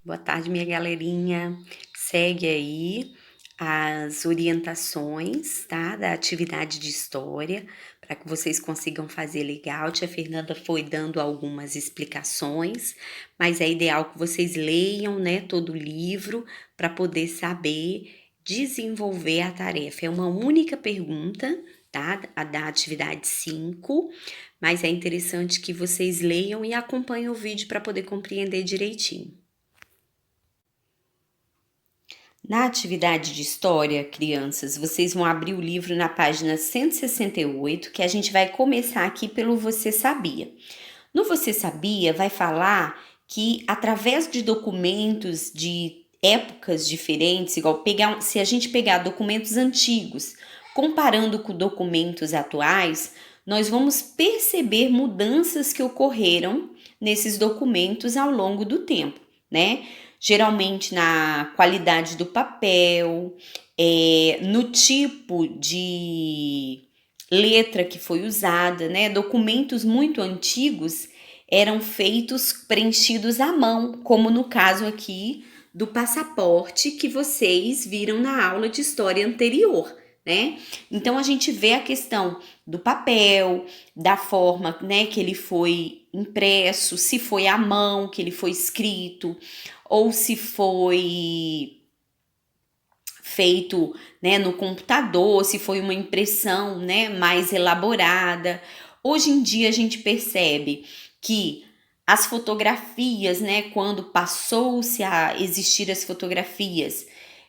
Boa tarde, minha galerinha. Segue aí as orientações, tá? Da atividade de história, para que vocês consigam fazer legal. Tia Fernanda foi dando algumas explicações, mas é ideal que vocês leiam, né, todo o livro para poder saber desenvolver a tarefa. É uma única pergunta, tá? A da atividade 5, mas é interessante que vocês leiam e acompanhem o vídeo para poder compreender direitinho. Na atividade de história, crianças, vocês vão abrir o livro na página 168, que a gente vai começar aqui pelo Você Sabia. No Você Sabia, vai falar que através de documentos de épocas diferentes, igual se a gente pegar documentos antigos, comparando com documentos atuais, nós vamos perceber mudanças que ocorreram nesses documentos ao longo do tempo, né? Geralmente na qualidade do papel, no tipo de letra que foi usada, né? Documentos muito antigos eram preenchidos à mão, como no caso aqui do passaporte que vocês viram na aula de história anterior, né? Então a gente vê a questão do papel, da forma, né, que ele foi impresso, se foi à mão que ele foi escrito, ou se foi feito, né, no computador, se foi uma impressão, né, mais elaborada. Hoje em dia a gente percebe que as fotografias, né, quando passou-se a existir as fotografias,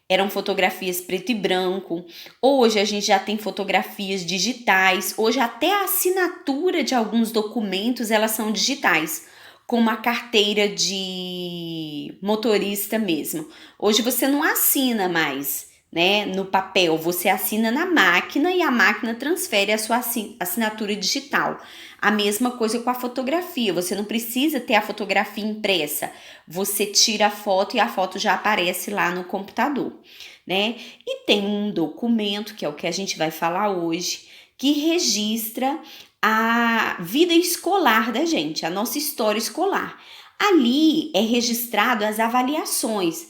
eram fotografias preto e branco. Hoje a gente já tem fotografias digitais. Hoje até a assinatura de alguns documentos elas são digitais, como a carteira de motorista mesmo. Hoje você não assina mais, né, no papel, você assina na máquina e a máquina transfere a sua assinatura digital. A mesma coisa com a fotografia, você não precisa ter a fotografia impressa, você tira a foto e a foto já aparece lá no computador, né? E tem um documento, que é o que a gente vai falar hoje, que registra a vida escolar da gente, a nossa história escolar. Ali é registrado as avaliações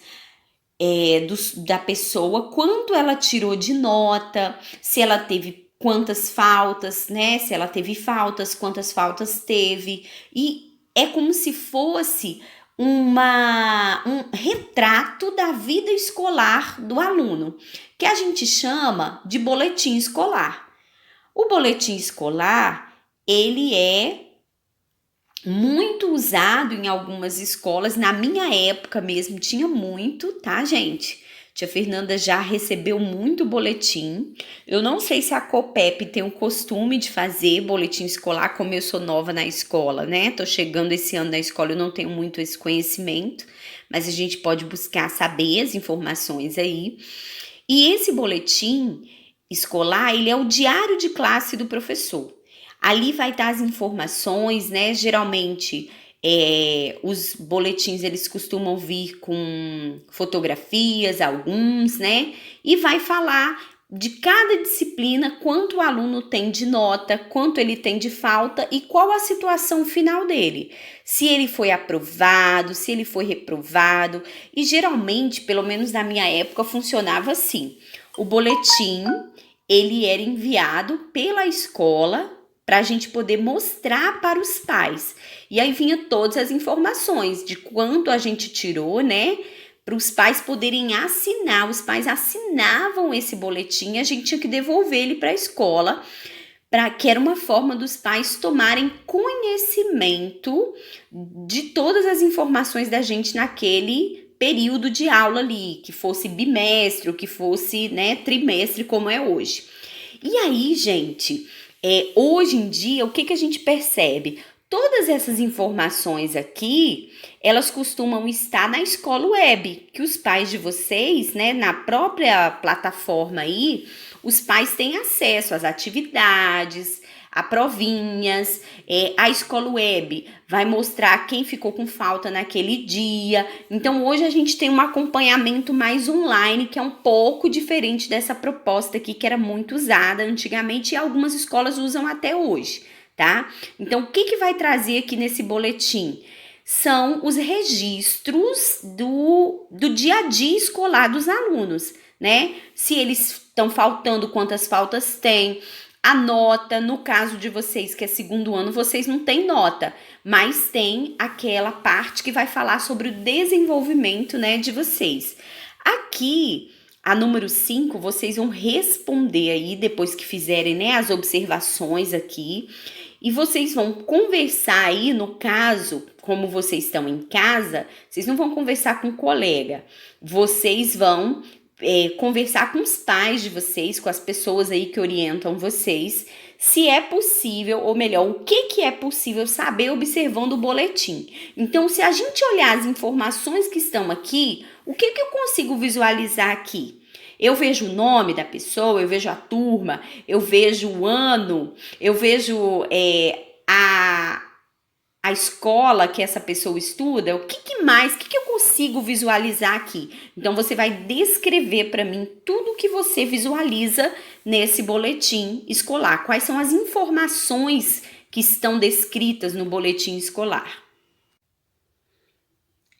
da pessoa, quanto ela tirou de nota, se ela teve quantas faltas, né? Se ela teve faltas, quantas faltas teve. E é como se fosse um retrato da vida escolar do aluno, que a gente chama de boletim escolar. O boletim escolar, ele é muito usado em algumas escolas. Na minha época mesmo tinha muito, tá, gente? Tia Fernanda já recebeu muito boletim. Eu não sei se a Copep tem o costume de fazer boletim escolar, como eu sou nova na escola, né? Tô chegando esse ano na escola, eu não tenho muito esse conhecimento, mas a gente pode buscar saber as informações aí. E esse boletim escolar, ele é o diário de classe do professor. Ali vai estar as informações, né? Geralmente, os boletins, eles costumam vir com fotografias, alguns, né? E vai falar de cada disciplina, quanto o aluno tem de nota, quanto ele tem de falta e qual a situação final dele. Se ele foi aprovado, se ele foi reprovado. E geralmente, pelo menos na minha época, funcionava assim. O boletim, ele era enviado pela escola para a gente poder mostrar para os pais. E aí vinha todas as informações de quanto a gente tirou, né? Para os pais poderem assinar. Os pais assinavam esse boletim, a gente tinha que devolver ele para a escola, que era uma forma dos pais tomarem conhecimento de todas as informações da gente naquele período de aula ali, que fosse bimestre ou que fosse, né, trimestre, como é hoje. E aí, gente, hoje em dia, o que a gente percebe? Todas essas informações aqui, elas costumam estar na escola web, que os pais de vocês, né, na própria plataforma aí, os pais têm acesso às atividades, a provinhas, a escola web vai mostrar quem ficou com falta naquele dia. Então hoje a gente tem um acompanhamento mais online, que é um pouco diferente dessa proposta aqui, que era muito usada antigamente e algumas escolas usam até hoje, tá? Então o que vai trazer aqui nesse boletim? são os registros do dia a dia escolar dos alunos, né? Se eles estão faltando, quantas faltas tem, a nota. No caso de vocês, que é segundo ano, vocês não têm nota, mas tem aquela parte que vai falar sobre o desenvolvimento, né, de vocês. Aqui, a número 5, vocês vão responder aí, depois que fizerem, né, as observações aqui, e vocês vão conversar aí, no caso, como vocês estão em casa, vocês não vão conversar com um colega, vocês vão conversar com os pais de vocês, com as pessoas aí que orientam vocês, se é possível, ou melhor, o que é possível saber observando o boletim. Então, se a gente olhar as informações que estão aqui, o que eu consigo visualizar aqui? Eu vejo o nome da pessoa, eu vejo a turma, eu vejo o ano, eu vejo a escola que essa pessoa estuda, o que mais, o que eu consigo visualizar aqui? Então, você vai descrever para mim tudo que você visualiza nesse boletim escolar. Quais são as informações que estão descritas no boletim escolar?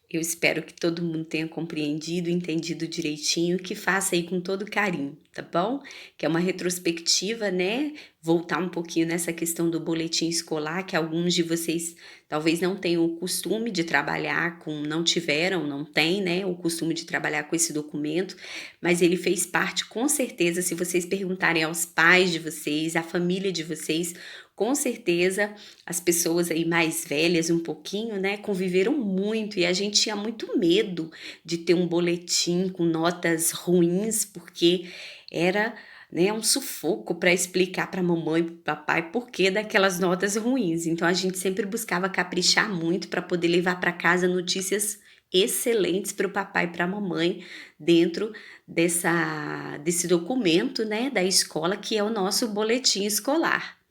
Eu espero que todo mundo tenha compreendido, entendido direitinho, que faça aí com todo carinho, tá bom? Que é uma retrospectiva, né? Voltar um pouquinho nessa questão do boletim escolar, que alguns de vocês talvez não tenham o costume de trabalhar com, não tiveram, não tem, né? O costume de trabalhar com esse documento, mas ele fez parte, com certeza, se vocês perguntarem aos pais de vocês, à família de vocês, com certeza as pessoas aí mais velhas um pouquinho, né, conviveram muito e a gente tinha muito medo de ter um boletim com notas ruins, porque era, né, um sufoco para explicar para a mamãe e para o papai por que daquelas notas ruins. Então a gente sempre buscava caprichar muito para poder levar para casa notícias excelentes para o papai e para a mamãe dentro desse documento, né, da escola, que é o nosso boletim escolar.